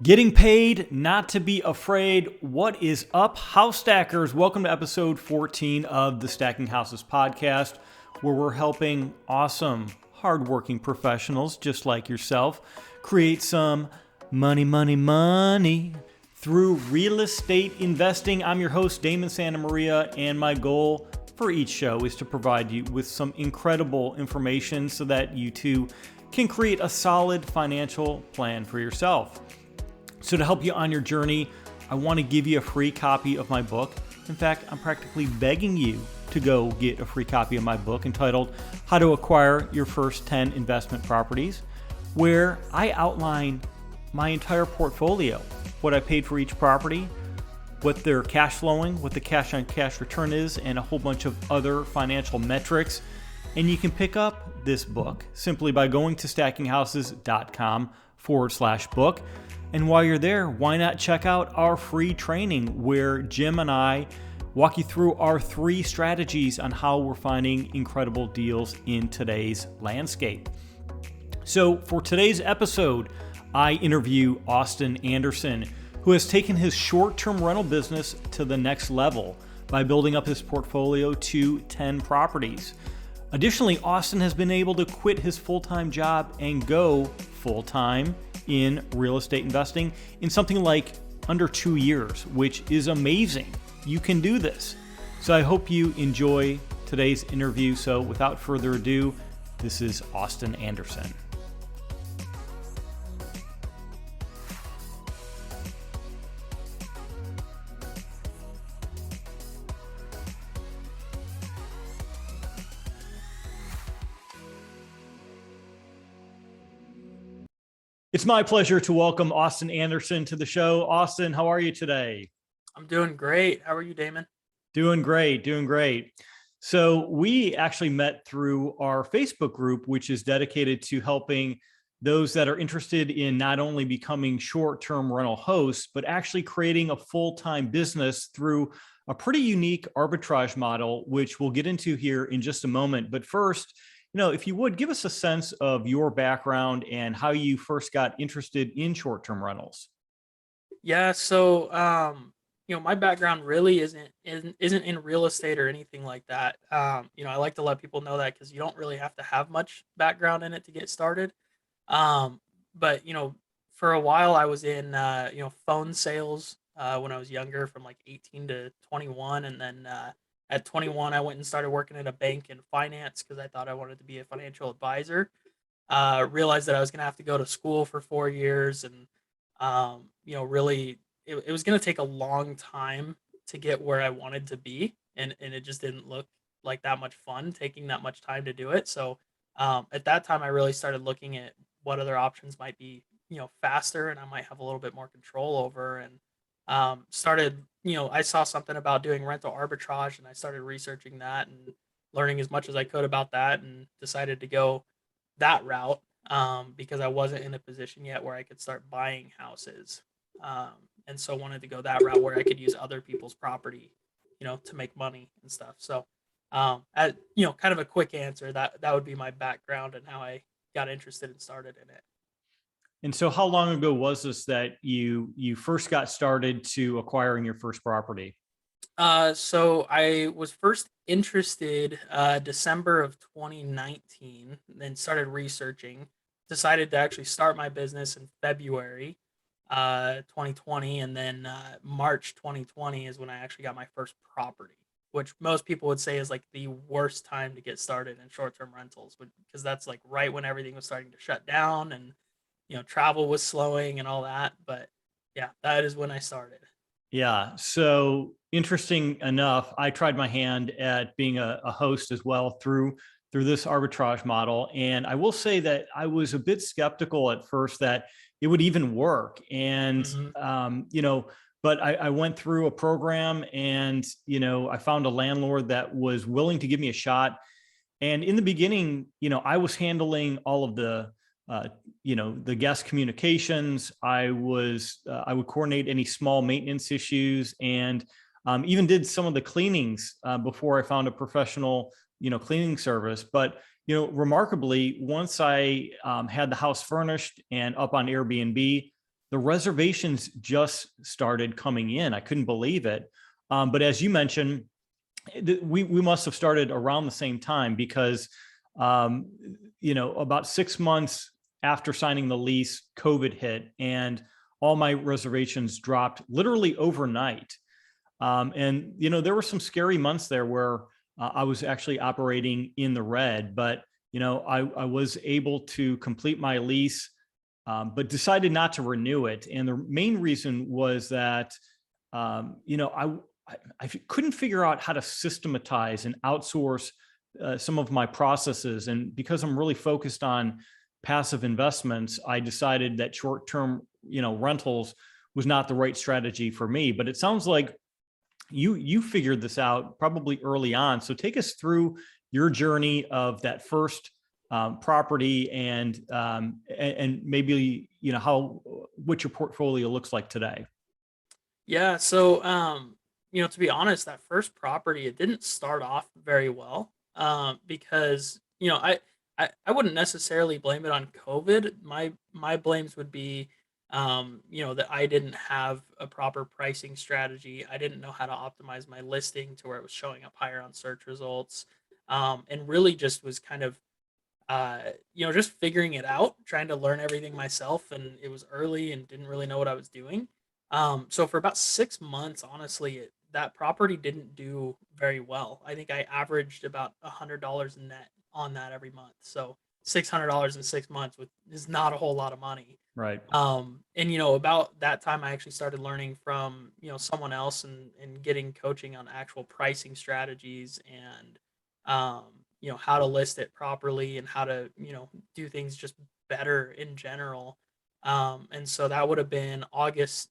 Getting paid, not to be afraid. What is up, house stackers? Welcome to episode 14 of the Stacking Houses podcast, where we're helping awesome, hardworking professionals just like yourself create some money through real estate investing. I'm your host, Damon Santamaria, and my goal for each show is to provide you with some incredible information so that you too can create a solid financial plan for yourself. So to help you on your journey, I want to give you a free copy of my book. In fact, I'm practically begging you to go get a free copy of my book entitled How to Acquire Your First 10 Investment Properties, where I outline my entire portfolio, what I paid for each property, what they're cash flowing, what the cash on cash return is, and a whole bunch of other financial metrics. And you can pick up this book simply by going to stackinghouses.com/book. And while you're there, why not check out our free training where Jim and I walk you through our 3 strategies on how we're finding incredible deals in today's landscape. So for today's episode, I interview Austin Anderson, who has taken his short-term rental business to the next level by building up his portfolio to 10 properties. Additionally, Austin has been able to quit his full-time job and go full-time in real estate investing in something like under 2 years, which is amazing. You can do this. So I hope you enjoy today's interview. So without further ado, this is Austin Anderson. It's my pleasure to welcome Austin Anderson to the show. Austin, how are you today? I'm doing great. How are you, Damon? Doing great. So we actually met through our Facebook group, which is dedicated to helping those that are interested in not only becoming short-term rental hosts, but actually creating a full-time business through a pretty unique arbitrage model, which we'll get into here in just a moment. But first, if you would give us a sense of your background and how you first got interested in short-term rentals. Yeah, so my background really isn't in real estate or anything like that. I like to let people know that because you don't really have to have much background in it to get started. But for a while I was in phone sales when I was younger, from like 18 to 21, and then at 21 I went and started working at a bank in finance because I thought I wanted to be a financial advisor. Realized that I was going to have to go to school for 4 years, and really it was going to take a long time to get where I wanted to be, and it just didn't look like that much fun taking that much time to do it. So at that time I really started looking at what other options might be faster and I might have a little bit more control over, and started I saw something about doing rental arbitrage, and I started researching that and learning as much as I could about that, and decided to go that route because I wasn't in a position yet where I could start buying houses, and so wanted to go that route where I could use other people's property to make money and stuff. So at kind of a quick answer, that would be my background and how I got interested and started in it. And so how long ago was this that you first got started to acquiring your first property? So I was first interested December of 2019, then started researching. Decided to actually start my business in February 2020, and then March 2020 is when I actually got my first property, which most people would say is like the worst time to get started in short-term rentals, because that's like right when everything was starting to shut down, and travel was slowing and all that. But yeah, that is when I started. Yeah. So interesting enough, I tried my hand at being a host as well through this arbitrage model. And I will say that I was a bit skeptical at first that it would even work. And, Hmm. but I went through a program and, I found a landlord that was willing to give me a shot. And in the beginning, I was handling all of the guest communications. I would coordinate any small maintenance issues, and even did some of the cleanings before I found a professional, cleaning service. But remarkably, once I had the house furnished and up on Airbnb, the reservations just started coming in. I couldn't believe it. But as you mentioned, we must have started around the same time because, um, about 6 months after signing the lease, COVID hit and all my reservations dropped literally overnight. And there were some scary months there where I was actually operating in the red, but I was able to complete my lease, but decided not to renew it. And the main reason was that I couldn't figure out how to systematize and outsource some of my processes. And because I'm really focused on passive investments, I decided that short-term, rentals was not the right strategy for me. But it sounds like you figured this out probably early on. So take us through your journey of that first property and maybe how what your portfolio looks like today. Yeah, so to be honest, that first property it didn't start off very well. Because I wouldn't necessarily blame it on COVID. My blames would be that I didn't have a proper pricing strategy. I didn't know how to optimize my listing to where it was showing up higher on search results. And really just was kind of just figuring it out, trying to learn everything myself, and it was early and didn't really know what I was doing. So for about 6 months, honestly, that property didn't do very well. I think I averaged about $100 net on that every month. So $600 in 6 months is not a whole lot of money. Right. And about that time, I actually started learning from someone else and getting coaching on actual pricing strategies and how to list it properly and how to do things just better in general. And so that would have been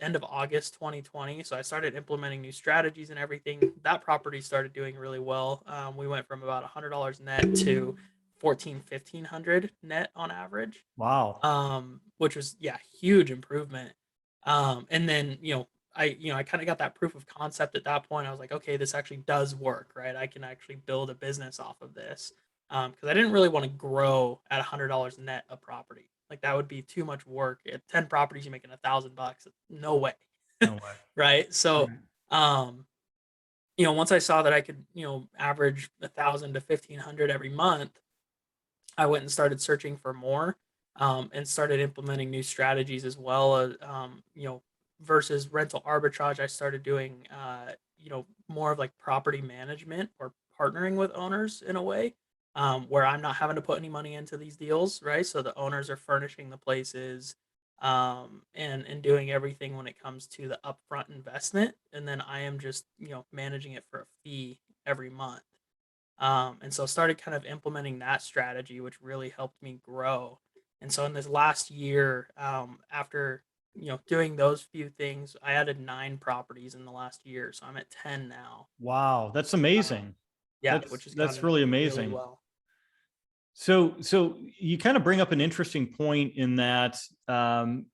end of August 2020. So I started implementing new strategies and everything. That property started doing really well. We went from about $100 net to 1500 net on average, Wow. which was, yeah, huge improvement. And then I kind of got that proof of concept at that point. I was like, okay, this actually does work, right? I can actually build a business off of this. Because I didn't really want to grow at $100 net a property. Like that would be too much work. At 10 properties, you're making $1,000. No way. No way. Right. So, Right. um, once I saw that I could, average 1,000 to 1,500 every month, I went and started searching for more, and started implementing new strategies as well. Versus rental arbitrage, I started doing, more of like property management or partnering with owners in a way, where I'm not having to put any money into these deals, right? So the owners are furnishing the places, and doing everything when it comes to the upfront investment, and then I am just managing it for a fee every month. And so started kind of implementing that strategy, which really helped me grow. And so in this last year, after doing those few things, I added 9 properties in the last year, so I'm at 10 now. Wow, that's Uh, amazing. yeah, which That's has that's gone really really amazing. well. So you kind of bring up an interesting point in that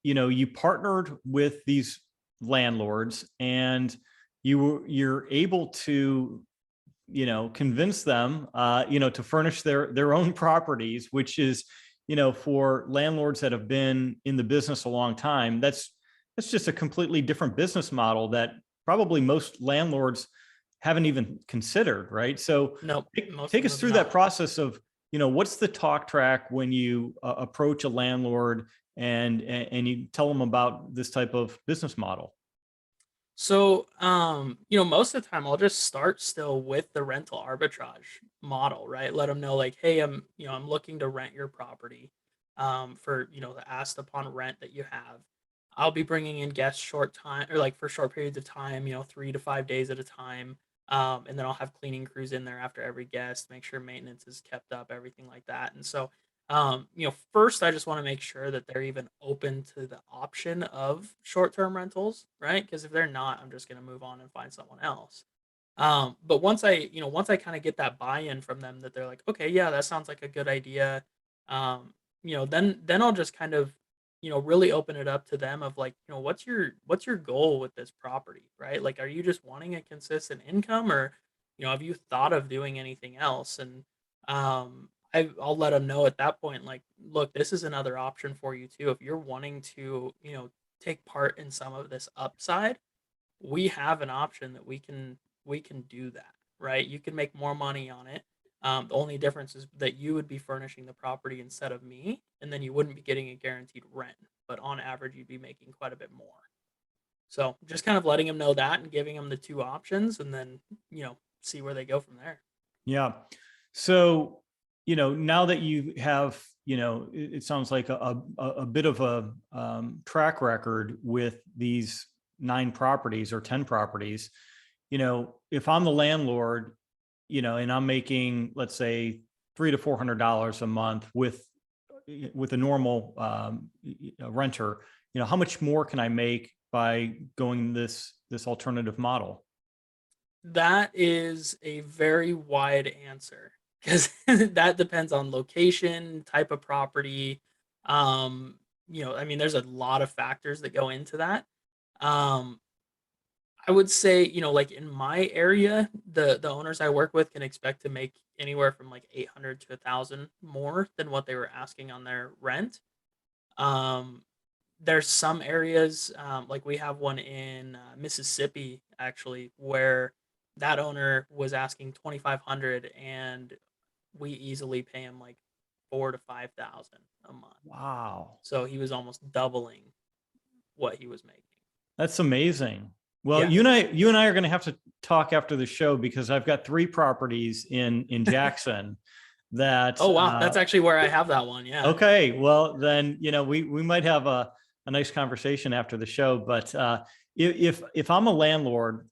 you partnered with these landlords and you're able to convince them to furnish their own properties, which is for landlords that have been in the business a long time, that's just a completely different business model that probably most landlords haven't even considered, right? So Nope, take, most of take them us have through that not. process of what's the talk track when you approach a landlord and you tell them about this type of business model. So, most of the time I'll just start still with the rental arbitrage model, right? Let them know like, hey, I'm looking to rent your property, for, the asked upon rent that you have. I'll be bringing in guests short time or like for short periods of time, 3 to 5 days at a time. And then I'll have cleaning crews in there after every guest, make sure maintenance is kept up, everything like that. And so, first I just want to make sure that they're even open to the option of short-term rentals, right? Because if they're not, I'm just going to move on and find someone else. But once I kind of get that buy-in from them that they're like, okay, yeah, that sounds like a good idea. Then I'll just kind of, really open it up to them of like, what's your goal with this property, right? Like, are you just wanting a consistent income, or, have you thought of doing anything else? And I'll let them know at that point, like, look, this is another option for you too. If you're wanting to, take part in some of this upside, we have an option that we can do that, right? You can make more money on it. The only difference is that you would be furnishing the property instead of me, and then you wouldn't be getting a guaranteed rent. But on average, you'd be making quite a bit more. So just kind of letting them know that and giving them the two options, and then see where they go from there. Yeah. So, now that you have, it sounds like a bit of a track record with these 9 properties or 10 properties, if I'm the landlord, and I'm making, let's say, $300 to $400 a month with a normal renter, how much more can I make by going this alternative model? That is a very wide answer because that depends on location, type of property. I mean, there's a lot of factors that go into that. Um, I would say, like in my area, the owners I work with can expect to make anywhere from like 800 to 1,000 more than what they were asking on their rent. Um, there's some areas, like we have one in Mississippi actually, where that owner was asking 2,500, and we easily pay him like 4 to 5,000 a month. Wow. So he was almost doubling what he was making. That's amazing. Well, Yeah. you and I are going to have to talk after the show because I've got 3 properties in Jackson that Oh wow, that's actually where I have that one. Yeah. okay, well then, we might have a nice conversation after the show, but if I'm a landlord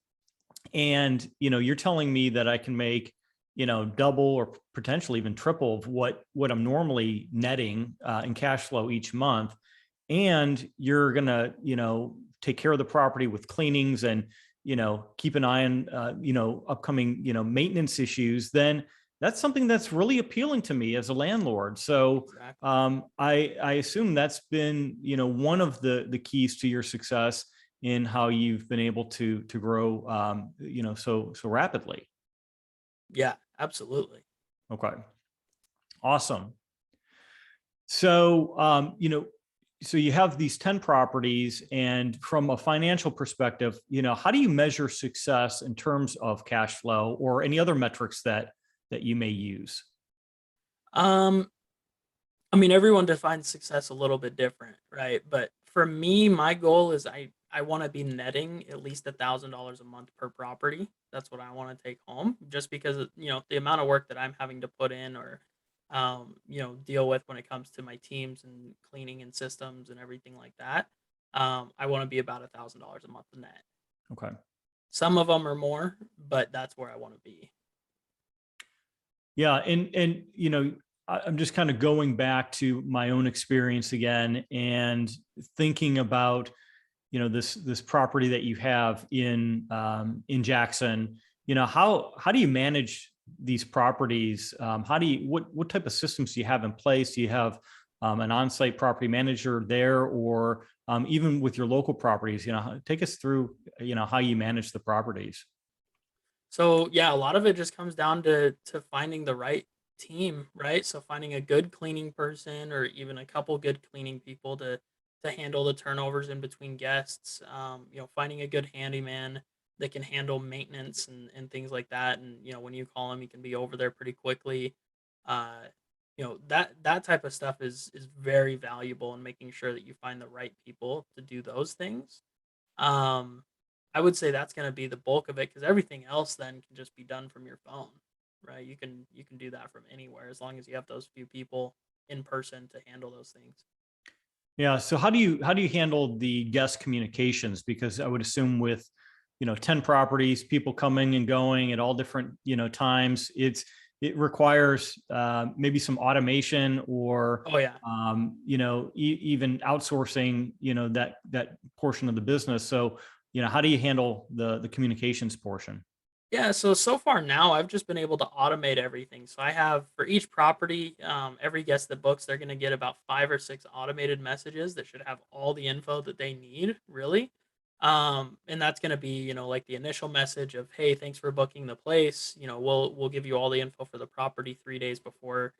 and you're telling me that I can make double or potentially even triple of what I'm normally netting in cash flow each month, and you're gonna take care of the property with cleanings and keep an eye on upcoming maintenance issues, then that's something that's really appealing to me as a landlord. So Exactly. I assume that's been one of the keys to your success in how you've been able to grow so rapidly. Yeah, absolutely. Okay, awesome. So so you have these 10 properties, and from a financial perspective, how do you measure success in terms of cash flow or any other metrics that you may use? Um, I mean, everyone defines success a little bit different, right? But for me, my goal is I want to be netting at least $1,000 a month per property. That's what I want to take home, just because the amount of work that I'm having to put in or deal with when it comes to my teams and cleaning and systems and everything like that. I want to be about $1,000 a month net. Okay. Some of them are more, but that's where I want to be. Yeah, and I'm just kind of going back to my own experience again and thinking about this property that you have in Jackson. How do you manage these properties? How do you what type of systems do you have in place? Do you have an on-site property manager there, or even with your local properties? Take us through how you manage the properties. So yeah, a lot of it just comes down to finding the right team, right? So finding a good cleaning person or even a couple good cleaning people to handle the turnovers in between guests. Finding a good handyman that can handle maintenance and things like that. And when you call him, he can be over there pretty quickly. Uh, that type of stuff is very valuable in making sure that you find the right people to do those things. Um, I would say that's gonna be the bulk of it because everything else then can just be done from your phone, right? You can do that from anywhere as long as you have those few people in person to handle those things. Yeah. So how do you handle the guest communications? Because I would assume with 10 properties, people coming and going at all different times, it requires maybe some automation or Oh yeah. even outsourcing that portion of the business. So how do you handle the communications portion? Yeah, so far now I've just been able to automate everything. So I have for each property, every guest that books, they're gonna get about 5 or 6 automated messages that should have all the info that they need, really. And that's gonna be, like the initial message of, hey, thanks for booking the place. We'll give you all the info for the property 3 days before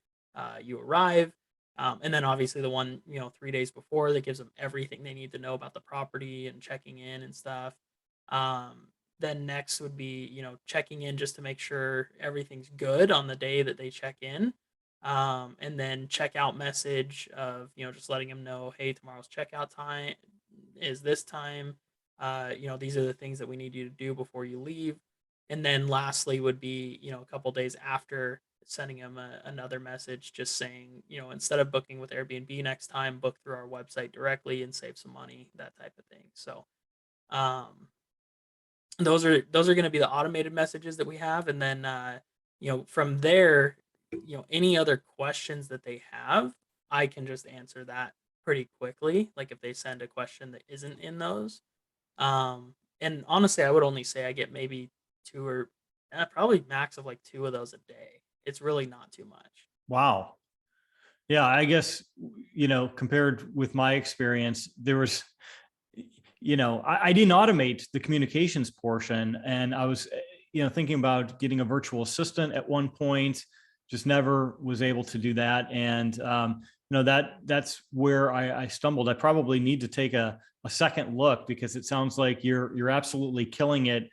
you arrive. And then obviously the one, 3 days before, that gives them everything they need to know about the property and checking in and stuff. Um, then next would be, checking in just to make sure everything's good on the day that they check in. And then checkout message of, just letting them know, hey, tomorrow's checkout time is this time. These are the things that we need you to do before you leave. And then lastly would be, a couple days after, sending them another message just saying, instead of booking with Airbnb next time, book through our website directly and save some money, that type of thing. So um, those are going to be the automated messages that we have, and then from there, any other questions that they have, I can just answer that pretty quickly. Like if they send a question that isn't in those, and honestly, I would only say I get maybe two or probably max of like two of those a day. It's really not too much. Wow. Yeah, I guess, compared with my experience, there was, I didn't automate the communications portion. And I was, thinking about getting a virtual assistant at one point, just never was able to do that. And, that's where I stumbled. I probably need to take a second look, because it sounds like you're absolutely killing it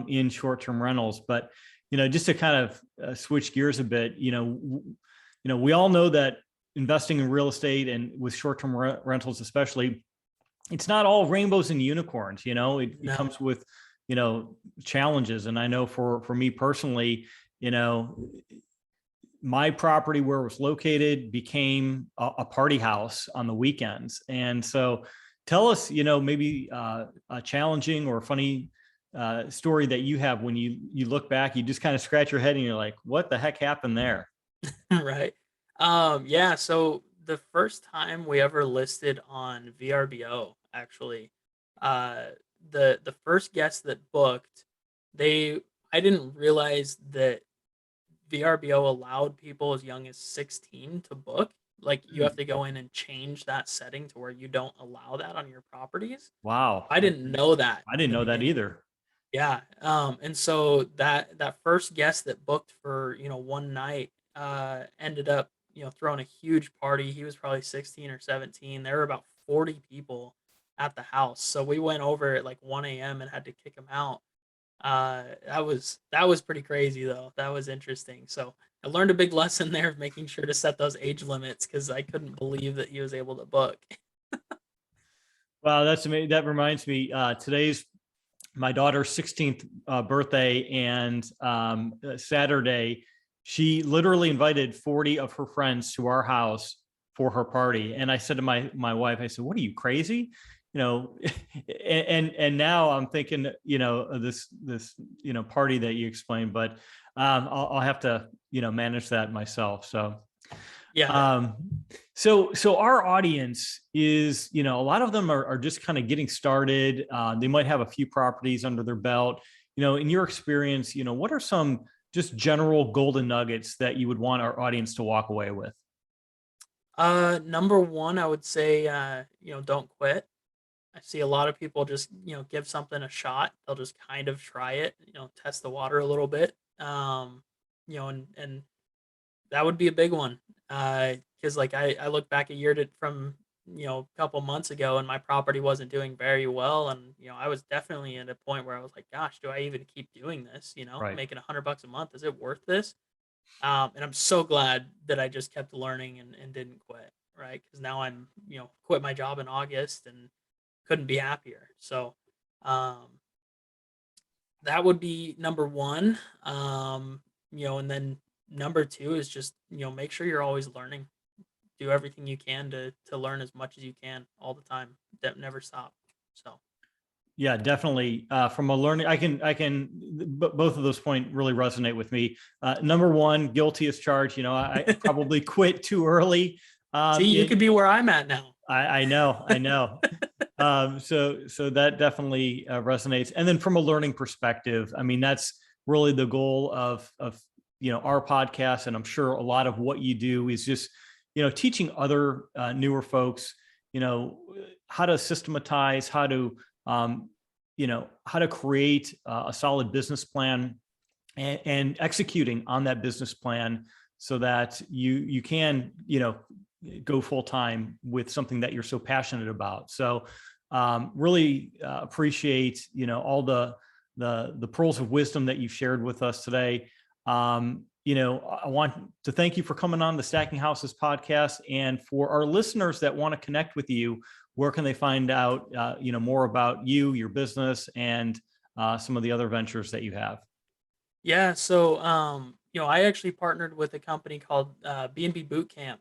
in short-term rentals. But, just to kind of switch gears a bit, we all know that investing in real estate and with short-term rentals, especially, it's not all rainbows and unicorns. It No. comes with, challenges. And I know for me personally, my property where it was located became a party house on the weekends. And so tell us, maybe a challenging or funny story that you have when you look back, you just kind of scratch your head and you're like, what the heck happened there? Right. Yeah, so the first time we ever listed on VRBO, actually, uh, the first guest that booked, they I didn't realize that VRBO allowed people as young as 16 to book. Like you have Hmm. to go in and change that setting to where you don't allow that on your properties. Wow. I didn't know that I in didn't the know that beginning. either. Yeah, and so that first guest that booked for, one night, ended up, throwing a huge party. He was probably 16 or 17. There were about 40 people at the house. So we went over at like 1 a.m. and had to kick him out. That was pretty crazy though. That was interesting. So I learned a big lesson there of making sure to set those age limits because I couldn't believe that he was able to book. Wow, that's amazing. That reminds me, today's my daughter's 16th birthday, and Saturday, she literally invited 40 of her friends to our house for her party. And I said to my wife, I said, "What, are you crazy?" You know, and now I'm thinking, this party that you explained, but I'll have to manage that myself. So Yeah. um, so our audience is, a lot of them are just kind of getting started. They might have a few properties under their belt. In your experience, what are some just general golden nuggets that you would want our audience to walk away with? Number one, I would say, don't quit. I see a lot of people just, give something a shot. They'll just kind of try it, test the water a little bit. And that would be a big one. Because like I look back a year from, a couple months ago and my property wasn't doing very well. And, I was definitely at a point where I was like, gosh, do I even keep doing this? Right. Making $100 a month. Is it worth this? And I'm so glad that I just kept learning and didn't quit. Right. Because now I'm, quit my job in August and couldn't be happier. So, um, that would be number one. And then number two is just, make sure you're always learning. Do everything you can to learn as much as you can all the time. That never stop. So Yeah, definitely. From a learning, both of those points really resonate with me. Number one, guilty as charged. I probably quit too early. see, Um, you you could be where I'm at now. I know. So that definitely resonates. And then from a learning perspective, I mean, that's really the goal of our podcast, and I'm sure a lot of what you do is just teaching other newer folks you know how to systematize, how to create a solid business plan, and executing on that business plan so that you can go full time with something that you're so passionate about. So really appreciate, all the pearls of wisdom that you've shared with us today. I want to thank you for coming on the Stacking Houses podcast, and for our listeners that want to connect with you, where can they find out, more about you, your business, and some of the other ventures that you have? Yeah, so I actually partnered with a company called B&B Bootcamp.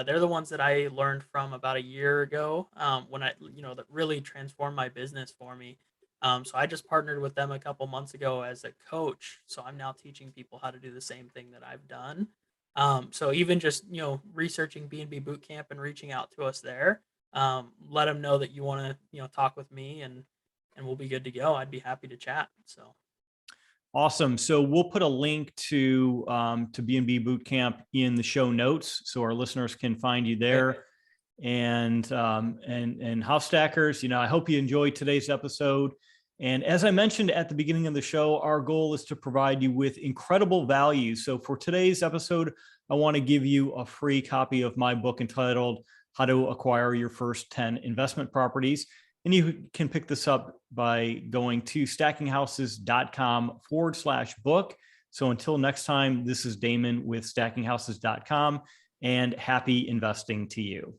They're the ones that I learned from about a year ago, when that really transformed my business for me. So I just partnered with them a couple months ago as a coach. So I'm now teaching people how to do the same thing that I've done. So even just researching B&B Bootcamp and reaching out to us there, let them know that you want to talk with me, and we'll be good to go. I'd be happy to chat. So. Awesome. So we'll put a link to B&B Bootcamp in the show notes, so our listeners can find you there. And house stackers, I hope you enjoyed today's episode. And as I mentioned at the beginning of the show, our goal is to provide you with incredible value. So for today's episode, I want to give you a free copy of my book entitled How to Acquire Your First 10 Investment Properties. And you can pick this up by going to stackinghouses.com/book. So until next time, this is Damon with stackinghouses.com, and happy investing to you.